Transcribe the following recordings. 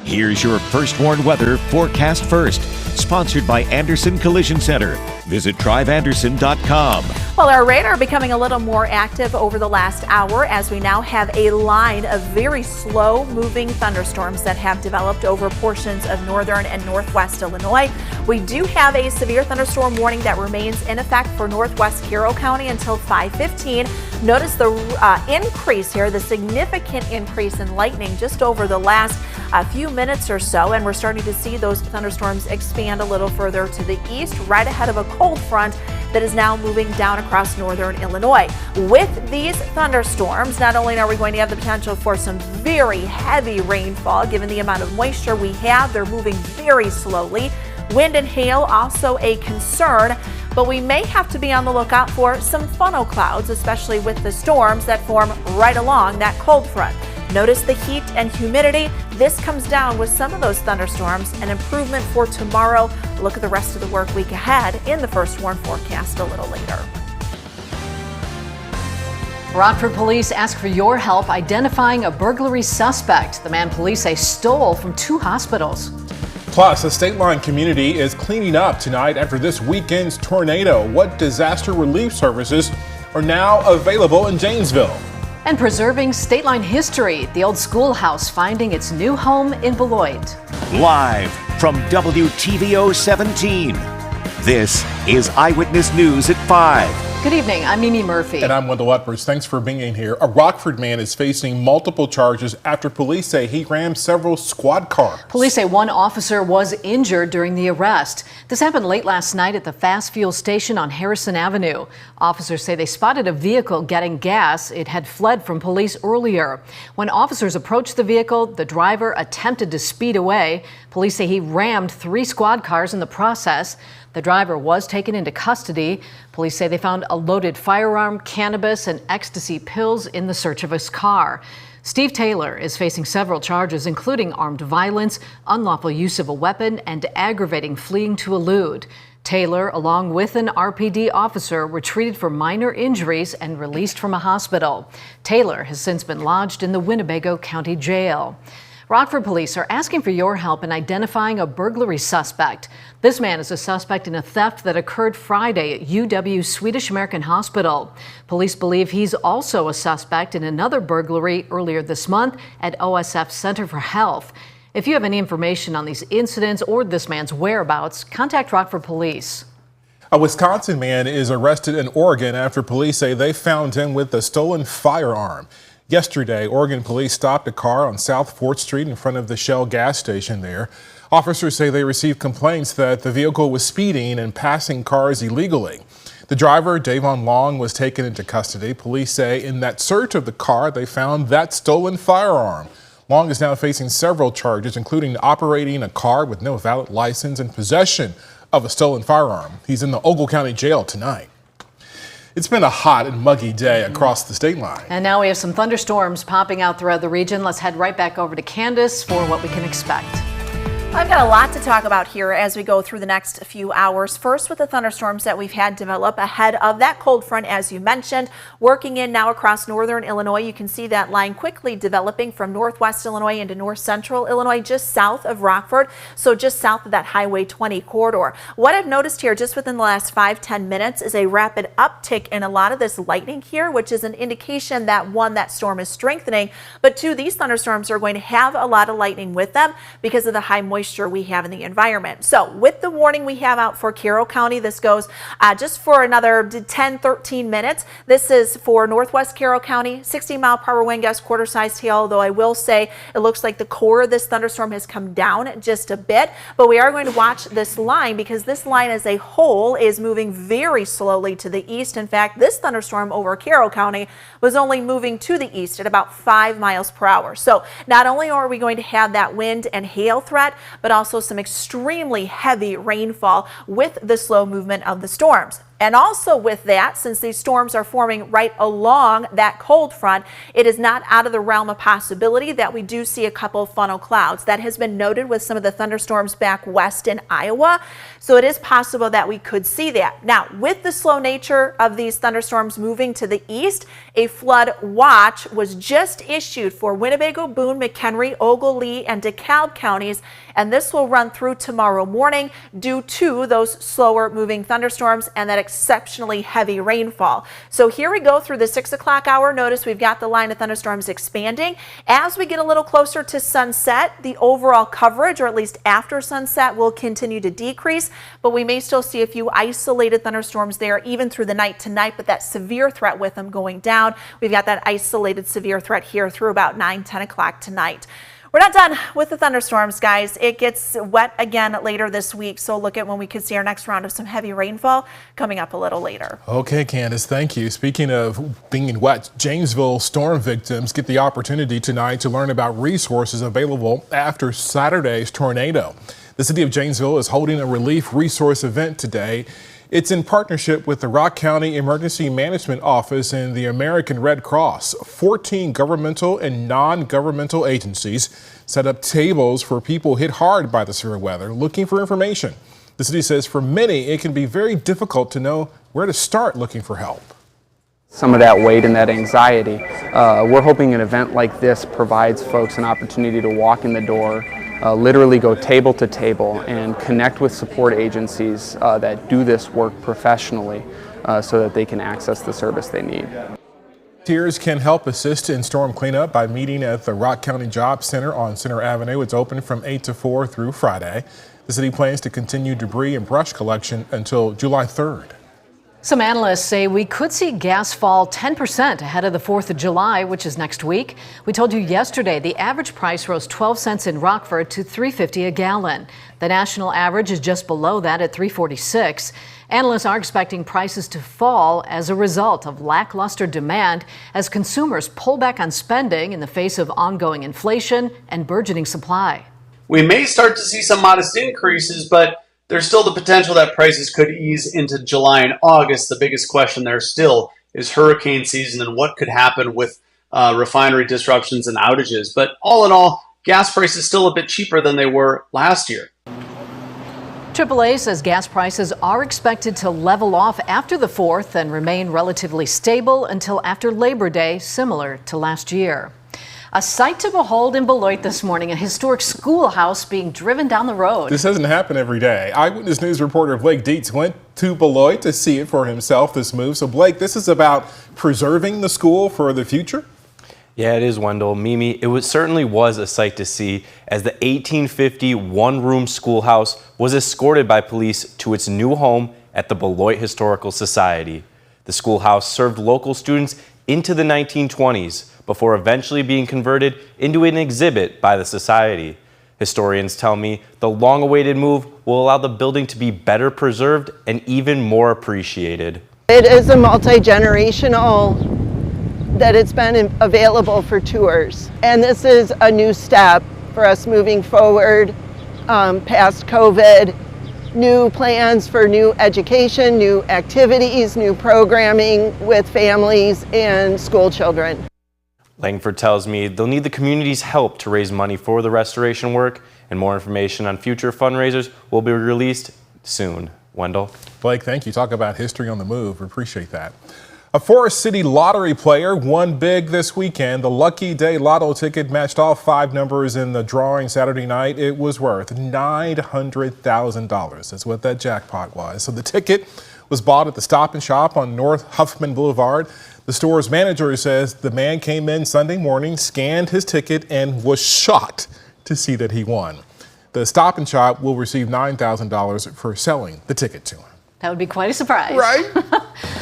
Here's your First Warn weather forecast first, sponsored by Anderson Collision Center. Visit driveanderson.com. Well, our radar becoming a little more active over the last hour as we now have a line of very slow moving thunderstorms that have developed over portions of northern and northwest Illinois. We do have a severe thunderstorm warning that remains in effect for northwest Carroll County until 5:15. Notice the increase here, the significant increase in lightning just over the last few minutes or so, and we're starting to see those thunderstorms expand a little further to the east, right ahead of a cold front that is now moving down across northern Illinois. With these thunderstorms, not only are we going to have the potential for some very heavy rainfall, given the amount of moisture we have, they're moving very slowly. Wind and hail also a concern, but we may have to be on the lookout for some funnel clouds, especially with the storms that form right along that cold front. Notice the heat and humidity. This comes down with some of those thunderstorms. An improvement for tomorrow. Look at the rest of the work week ahead in the First Warn forecast a little later. Rockford police ask for your help identifying a burglary suspect. The man police say stole from 2 hospitals. Plus, the state line community is cleaning up tonight after this weekend's tornado. What disaster relief services are now available in Janesville? And preserving state line history, the old schoolhouse finding its new home in Beloit. Live from WTVO 17. This is Eyewitness News at 5. Good evening, I'm Mimi Murphy. And I'm Wendell Upwards. Thanks for being here. A Rockford man is facing multiple charges after police say he rammed several squad cars. Police say one officer was injured during the arrest. This happened late last night at the fast fuel station on Harrison Avenue. Officers say they spotted a vehicle getting gas. It had fled from police earlier. When officers approached the vehicle, the driver attempted to speed away. Police say he rammed 3 squad cars in the process. The driver was taken into custody. Police say they found a loaded firearm, cannabis, and ecstasy pills in the search of his car. Steve Taylor is facing several charges, including armed violence, unlawful use of a weapon, and aggravating fleeing to elude. Taylor, along with an RPD officer, were treated for minor injuries and released from a hospital. Taylor has since been lodged in the Winnebago County Jail. Rockford police are asking for your help in identifying a burglary suspect. This man is a suspect in a theft that occurred Friday at UW Swedish American Hospital. Police believe he's also a suspect in another burglary earlier this month at OSF Center for Health. If you have any information on these incidents or this man's whereabouts, contact Rockford police. A Wisconsin man is arrested in Oregon after police say they found him with a stolen firearm. Yesterday, Oregon police stopped a car on South 4th Street in front of the Shell gas station there. Officers say they received complaints that the vehicle was speeding and passing cars illegally. The driver, Davon Long, was taken into custody. Police say in that search of the car, they found that stolen firearm. Long is now facing several charges, including operating a car with no valid license and possession of a stolen firearm. He's in the Ogle County Jail tonight. It's been a hot and muggy day across the state line. And now we have some thunderstorms popping out throughout the region. Let's head right back over to Candace for what we can expect. I've got a lot to talk about here as we go through the next few hours. First, with the thunderstorms that we've had develop ahead of that cold front, as you mentioned, working in now across northern Illinois. You can see that line quickly developing from northwest Illinois into north central Illinois, just south of Rockford, so just south of that Highway 20 corridor. What I've noticed here just within the last 5-10 minutes is a rapid uptick in a lot of this lightning here, which is an indication that one, that storm is strengthening, but two, these thunderstorms are going to have a lot of lightning with them because of the high moisture we have in the environment. So with the warning we have out for Carroll County, this goes just for another 10-13 minutes. This is for northwest Carroll County, 60-mile-per-hour wind gusts, quarter-sized hail, though I will say it looks like the core of this thunderstorm has come down just a bit, but we are going to watch this line because this line as a whole is moving very slowly to the east. In fact, this thunderstorm over Carroll County was only moving to the east at about 5 miles per hour. So not only are we going to have that wind and hail threat, but also some extremely heavy rainfall with the slow movement of the storms. And also with that, since these storms are forming right along that cold front, it is not out of the realm of possibility that we do see a couple of funnel clouds. That has been noted with some of the thunderstorms back west in Iowa. So it is possible that we could see that. Now, with the slow nature of these thunderstorms moving to the east, a flood watch was just issued for Winnebago, Boone, McHenry, Ogle, Lee, and DeKalb counties. And this will run through tomorrow morning due to those slower moving thunderstorms and that exceptionally heavy rainfall. So here we go through the 6 o'clock hour. Notice we've got the line of thunderstorms expanding. As we get a little closer to sunset, the overall coverage, or at least after sunset, will continue to decrease, but we may still see a few isolated thunderstorms there even through the night tonight, but that severe threat with them going down. We've got that isolated severe threat here through about 9-10 o'clock tonight. We're not done with the thunderstorms, guys. It gets wet again later this week, so look at when we could see our next round of some heavy rainfall coming up a little later. Okay, Candace, thank you. Speaking of being wet, Janesville storm victims get the opportunity tonight to learn about resources available after Saturday's tornado. The city of Janesville is holding a relief resource event today. It's in partnership with the Rock County Emergency Management Office and the American Red Cross. 14 governmental and non-governmental agencies set up tables for people hit hard by the severe weather looking for information. The city says for many, it can be very difficult to know where to start looking for help. Some of that weight and that anxiety. We're hoping an event like this provides folks an opportunity to walk in the door, literally go table to table and connect with support agencies that do this work professionally so that they can access the service they need. Volunteers can help assist in storm cleanup by meeting at the Rock County Job Center on Center Avenue. It's open from 8 to 4 through Friday. The city plans to continue debris and brush collection until July 3rd. Some analysts say we could see gas fall 10% ahead of the 4th of July, which is next week. We told you yesterday the average price rose 12 cents in Rockford to $3.50 a gallon. The national average is just below that at $3.46. Analysts are expecting prices to fall as a result of lackluster demand as consumers pull back on spending in the face of ongoing inflation and burgeoning supply. We may start to see some modest increases, but there's still the potential that prices could ease into July and August. The biggest question there still is hurricane season and what could happen with refinery disruptions and outages. But all in all, gas prices still a bit cheaper than they were last year. AAA says gas prices are expected to level off after the 4th and remain relatively stable until after Labor Day, similar to last year. A sight to behold in Beloit this morning, a historic schoolhouse being driven down the road. This doesn't happen every day. Eyewitness News reporter Blake Dietz went to Beloit to see it for himself, this move. So Blake, this is about preserving the school for the future? Yeah, it is, Wendell. Mimi, it certainly was a sight to see as the 1850 one-room schoolhouse was escorted by police to its new home at the Beloit Historical Society. The schoolhouse served local students into the 1920s before eventually being converted into an exhibit by the society. Historians tell me the long-awaited move will allow the building to be better preserved and even more appreciated. It is a multi-generational that it's been available for tours. And this is a new step for us moving forward past COVID, new plans for new education, new activities, new programming with families and school children. Langford tells me they'll need the community's help to raise money for the restoration work, and more information on future fundraisers will be released soon. Wendell? Blake, thank you. Talk about history on the move. We appreciate that. A Forest City lottery player won big this weekend. The Lucky Day Lotto ticket matched all 5 numbers in the drawing Saturday night. It was worth $900,000. That's what that jackpot was. So the ticket was bought at the Stop and Shop on North Huffman Boulevard. The store's manager says the man came in Sunday morning, scanned his ticket, and was shocked to see that he won. The Stop and Shop will receive $9,000 for selling the ticket to him. That would be quite a surprise. Right?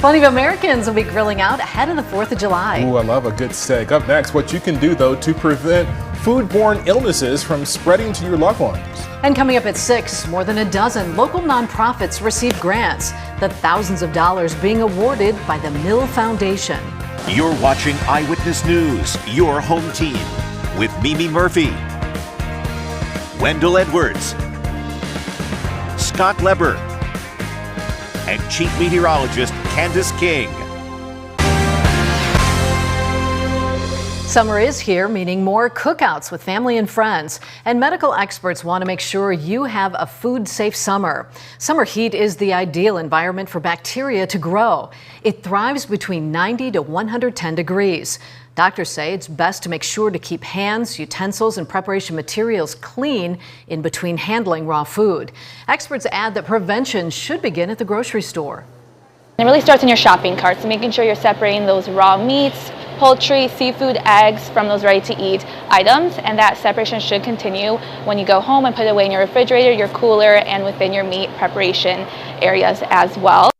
Plenty of Americans will be grilling out ahead of the 4th of July. Ooh, I love a good steak. Up next, what you can do, though, to prevent foodborne illnesses from spreading to your loved ones. And coming up at 6, more than a dozen local nonprofits receive grants, the thousands of dollars being awarded by the Mill Foundation. You're watching Eyewitness News, your home team, with Mimi Murphy, Wendell Edwards, Scott Leber, and Chief Meteorologist Candace King. Summer is here, meaning more cookouts with family and friends. And medical experts want to make sure you have a food-safe summer. Summer heat is the ideal environment for bacteria to grow. It thrives between 90 to 110 degrees. Doctors say it's best to make sure to keep hands, utensils, and preparation materials clean in between handling raw food. Experts add that prevention should begin at the grocery store. It really starts in your shopping cart, so making sure you're separating those raw meats, poultry, seafood, eggs from those ready-to-eat items, and that separation should continue when you go home and put it away in your refrigerator, your cooler, and within your meat preparation areas as well.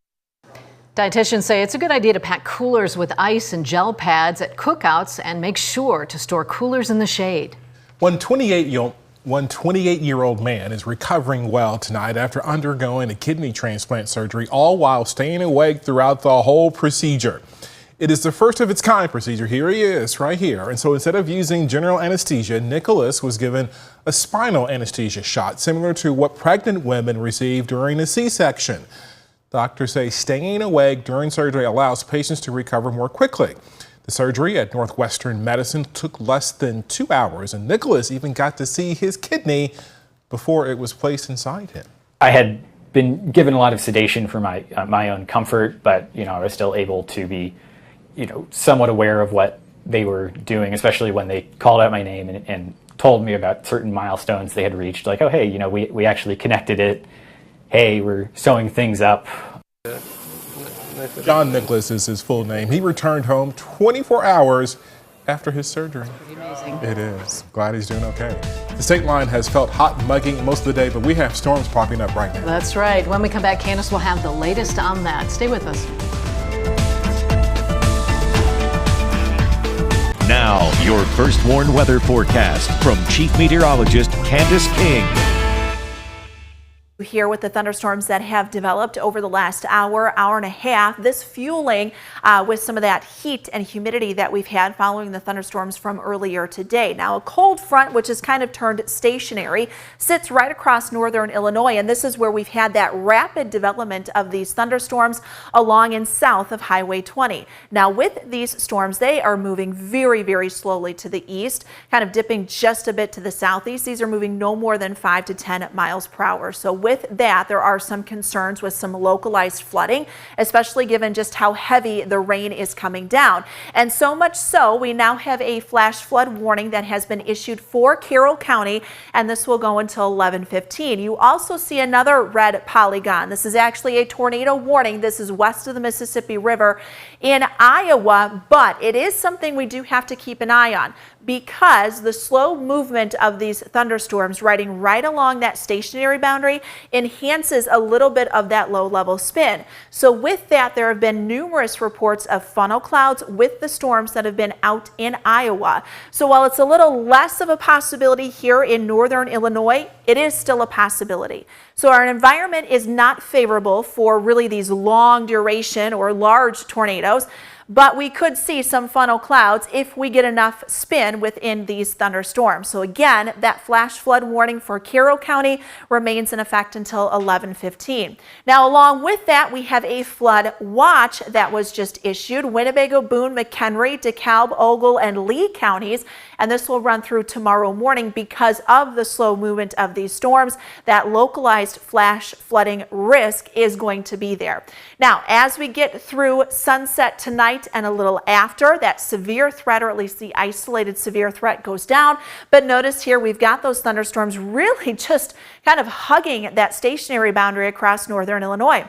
Dietitians say it's a good idea to pack coolers with ice and gel pads at cookouts and make sure to store coolers in the shade. One 28-year-old man is recovering well tonight after undergoing a kidney transplant surgery, all while staying awake throughout the whole procedure. It is the first of its kind procedure. Here he is, right here. And so instead of using general anesthesia, Nicholas was given a spinal anesthesia shot, similar to what pregnant women receive during a C-section. Doctors say staying awake during surgery allows patients to recover more quickly. The surgery at Northwestern Medicine took less than 2 hours, and Nicholas even got to see his kidney before it was placed inside him. I had been given a lot of sedation for my own comfort, but I was still able to be somewhat aware of what they were doing, especially when they called out my name and told me about certain milestones they had reached. Like, oh, hey, we actually connected it. Hey, we're sewing things up. John Nicholas is his full name. He returned home 24 hours after his surgery. Pretty amazing. It is. Glad he's doing okay. The state line has felt hot and muggy most of the day, but we have storms popping up right now. That's right. When we come back, Candace will have the latest on that. Stay with us. Now, your first warned weather forecast from Chief Meteorologist Candace King. Here with the thunderstorms that have developed over the last hour and a half, this fueling with some of that heat and humidity that we've had following the thunderstorms from earlier today. Now, a cold front, which has kind of turned stationary, sits right across northern Illinois, and this is where we've had that rapid development of these thunderstorms along and south of Highway 20. Now, with these storms, they are moving very, very slowly to the east, kind of dipping just a bit to the southeast. These are moving no more than 5 to 10 miles per hour. So with that, there are some concerns with some localized flooding, especially given just how heavy the rain is coming down. And so much so, we now have a flash flood warning that has been issued for Carroll County, and this will go until 11:15. You also see another red polygon. This is actually a tornado warning. This is west of the Mississippi River in Iowa, but it is something we do have to keep an eye on, because the slow movement of these thunderstorms riding right along that stationary boundary enhances a little bit of that low level spin. So with that, there have been numerous reports of funnel clouds with the storms that have been out in Iowa. So while it's a little less of a possibility here in northern Illinois, it is still a possibility. So our environment is not favorable for really these long duration or large tornadoes, but we could see some funnel clouds if we get enough spin within these thunderstorms. So again, that flash flood warning for Carroll County remains in effect until 11:15. Now, along with that, we have a flood watch that was just issued. Winnebago, Boone, McHenry, DeKalb, Ogle, and Lee counties, and this will run through tomorrow morning because of the slow movement of these storms. That localized flash flooding risk is going to be there. Now, as we get through sunset tonight and a little after, that severe threat, or at least the isolated severe threat, goes down. But notice here we've got those thunderstorms really just kind of hugging that stationary boundary across northern Illinois.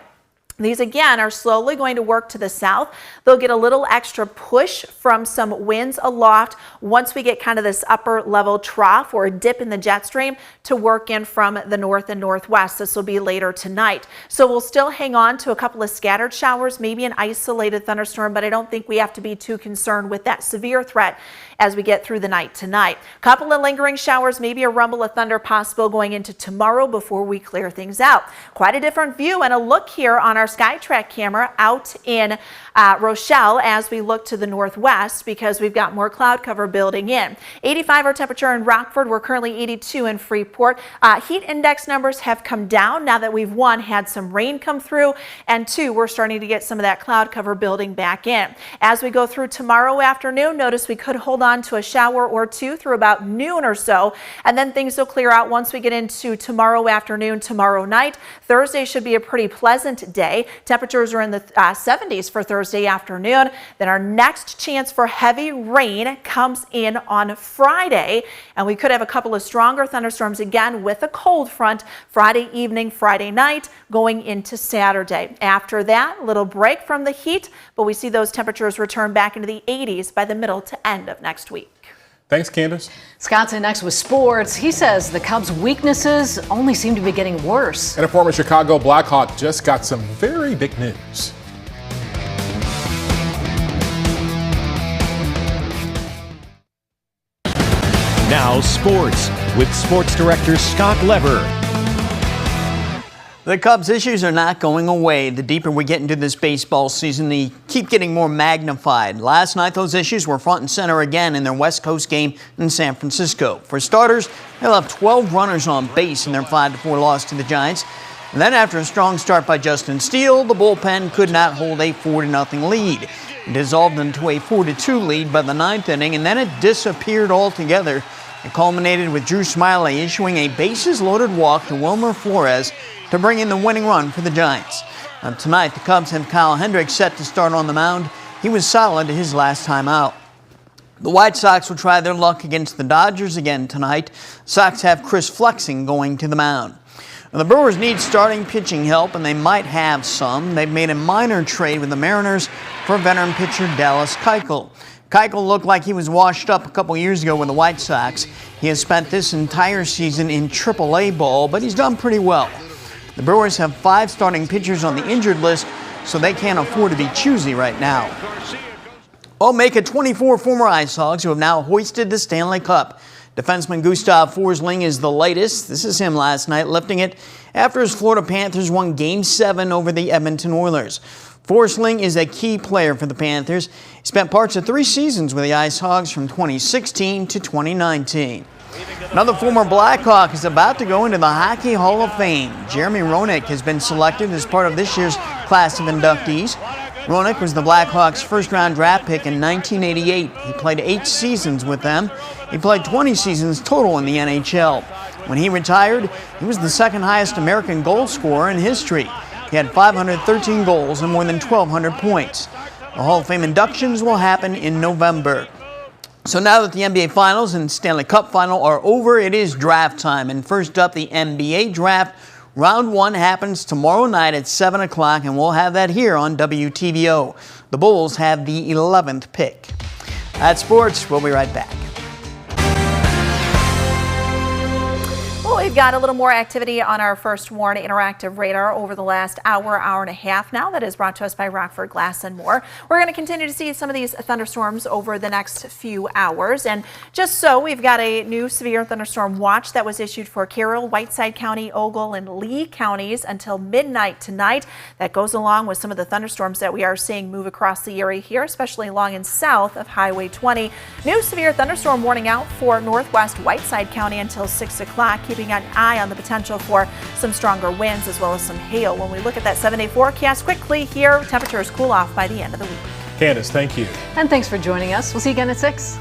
These again are slowly going to work to the south. They'll get a little extra push from some winds aloft once we get kind of this upper level trough or a dip in the jet stream to work in from the north and northwest. This will be later tonight. So we'll still hang on to a couple of scattered showers, maybe an isolated thunderstorm, but I don't think we have to be too concerned with that severe threat as we get through the night tonight. A couple of lingering showers, maybe a rumble of thunder possible going into tomorrow before we clear things out. Quite a different view and a look here on our SkyTrack camera out in Rochelle as we look to the northwest because we've got more cloud cover building in. 85 our temperature in Rockford. We're currently 82 in Freeport. Heat index numbers have come down now that we've had some rain come through, and 2, we're starting to get some of that cloud cover building back in. As we go through tomorrow afternoon, notice we could hold on to a shower or 2 through about noon or so, and then things will clear out once we get into tomorrow afternoon, tomorrow night. Thursday should be a pretty pleasant day. Temperatures are in the 70s for Thursday afternoon. Then our next chance for heavy rain comes in on Friday, and we could have a couple of stronger thunderstorms again with a cold front Friday evening, Friday night, going into Saturday. After that, little break from the heat, but we see those temperatures return back into the 80s by the middle to end of next week. Thanks, Candace. Scott's in next with sports. He says the Cubs' weaknesses only seem to be getting worse. And a former Chicago Blackhawk just got some very big news. Now sports with sports director Scott Lever. The Cubs' issues are not going away. The deeper we get into this baseball season, they keep getting more magnified. Last night, those issues were front and center again in their West Coast game in San Francisco. For starters, they left 12 runners on base in their 5-4 loss to the Giants. And then after a strong start by Justin Steele, the bullpen could not hold a 4-0 lead. It dissolved into a 4-2 lead by the 9th inning, and then it disappeared altogether. It culminated with Drew Smiley issuing a bases-loaded walk to Wilmer Flores to bring in the winning run for the Giants. Now, tonight, the Cubs have Kyle Hendricks set to start on the mound. He was solid his last time out. The White Sox will try their luck against the Dodgers again tonight. Sox have Chris Flexing going to the mound. Now, the Brewers need starting pitching help, and they might have some. They've made a minor trade with the Mariners for veteran pitcher Dallas Keuchel. Keuchel looked like he was washed up a couple years ago with the White Sox. He has spent this entire season in AAA ball, but he's done pretty well. The Brewers have 5 starting pitchers on the injured list, so they can't afford to be choosy right now. Well, make it 24 former Ice Hogs who have now hoisted the Stanley Cup. Defenseman Gustav Forsling is the latest. This is him last night lifting it after his Florida Panthers won Game 7 over the Edmonton Oilers. Forsling is a key player for the Panthers. He spent parts of 3 seasons with the Ice Hogs from 2016 to 2019. Another former Blackhawk is about to go into the Hockey Hall of Fame. Jeremy Roenick has been selected as part of this year's class of inductees. Roenick was the Blackhawks' first-round draft pick in 1988. He played 8 seasons with them. He played 20 seasons total in the NHL. When he retired, he was the second highest American goal scorer in history. He had 513 goals and more than 1,200 points. The Hall of Fame inductions will happen in November. So now that the NBA Finals and Stanley Cup Final are over, it is draft time. And first up, the NBA Draft. Round 1 happens tomorrow night at 7 o'clock, and we'll have that here on WTVO. The Bulls have the 11th pick. That's sports. We'll be right back. Well, we've got a little more activity on our First Warn interactive radar over the last hour and a half now. That is brought to us by Rockford Glass and More. We're going to continue to see some of these thunderstorms over the next few hours. And just so, we've got a new severe thunderstorm watch that was issued for Carroll, Whiteside County, Ogle, and Lee counties until midnight tonight. That goes along with some of the thunderstorms that we are seeing move across the area here, especially along and south of Highway 20. New severe thunderstorm warning out for northwest Whiteside County until 6 o'clock, keeping an eye on the potential for some stronger winds as well as some hail. When we look at that 7-day forecast quickly here, temperatures cool off by the end of the week. Candace, thank you. And thanks for joining us. We'll see you again at 6.